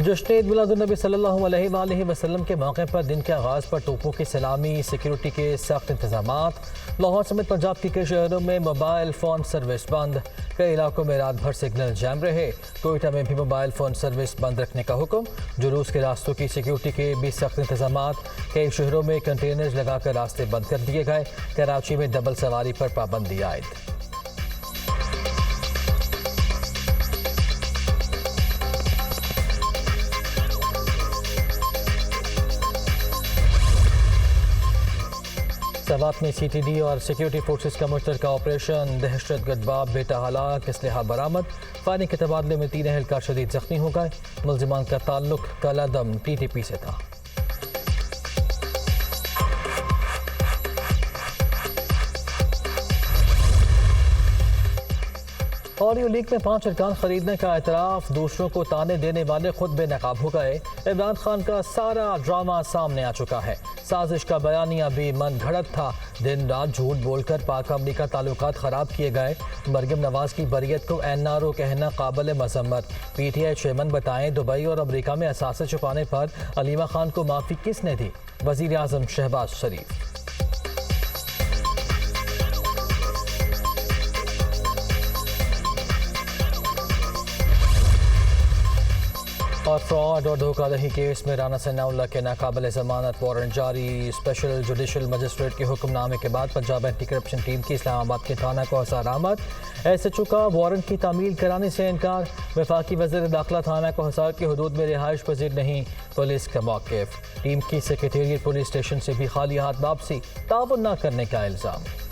जश्न ईद मिलादुन्नबी सल्लल्लाहु अलैहि वसल्लम के मौके पर दिन के आगाज़ पर तोपों की सलामी, सिक्योरिटी के सख्त इंतजामात। लाहौर समेत पंजाब के कई शहरों में मोबाइल फ़ोन सर्विस बंद। कई इलाकों में रात भर सिग्नल जैम रहे। कोयटा में भी मोबाइल फ़ोन सर्विस बंद रखने का हुक्म। जुलूस के रास्तों की सिक्योरिटी के भी सख्त इंतजामात। कई शहरों में कंटेनर्स लगाकर रास्ते बंद कर दिए गए। कराची में डबल सवारी पर पाबंदी आयद। सवात में CTD और सिक्योरिटी फोर्सेस का मुश्तरका ऑपरेशन। दहशतगर्द बाप बेटा हलाक, असलहा बरामद। फायरिंग के तबादले में 3 एहलकार शदीद जख्मी हो गए। मुल्जिमान का ताल्लुक कलादम TTP से था। ऑडियो लीक में 5 अरकान खरीदने का एतराफ़। दूसरों को ताने देने वाले खुद बेनकाब हो गए। इमरान खान का सारा ड्रामा सामने आ चुका है। साजिश का बयानिया भी मन घड़त था। दिन रात झूठ बोलकर पाक अमरीका ताल्लुकात ख़राब किए गए। मरियम नवाज की बरियत को NRO कहना काबिल मज़म्मत। PTI चेयरमैन बताएं, दुबई और अमरीका में असासे छुपाने पर अलीमा खान को माफ़ी किसने दी? वज़ीर आज़म शहबाज शरीफ। और फ्रॉड और धोखाधड़ी केस में राना सनाउल्लाह के नाकाबिल ज़मानत वारंट जारी। स्पेशल जुडिशल मजिस्ट्रेट के हुक्मनामे के बाद पंजाब एंटी करप्शन टीम की इस्लामाबाद के थाना को हिसार आमद। SHO का वारंट की तामील कराने से इनकार। वफाकी वज़ीर दाखिला थाना को हिसार की हदूद में रिहाइश पजीर नहीं। पुलिस का मौक़िफ़। टीम की सेक्रेटेरिएट पुलिस स्टेशन से भी खाली हाथ वापसी। ताउन न करने का इल्ज़ाम।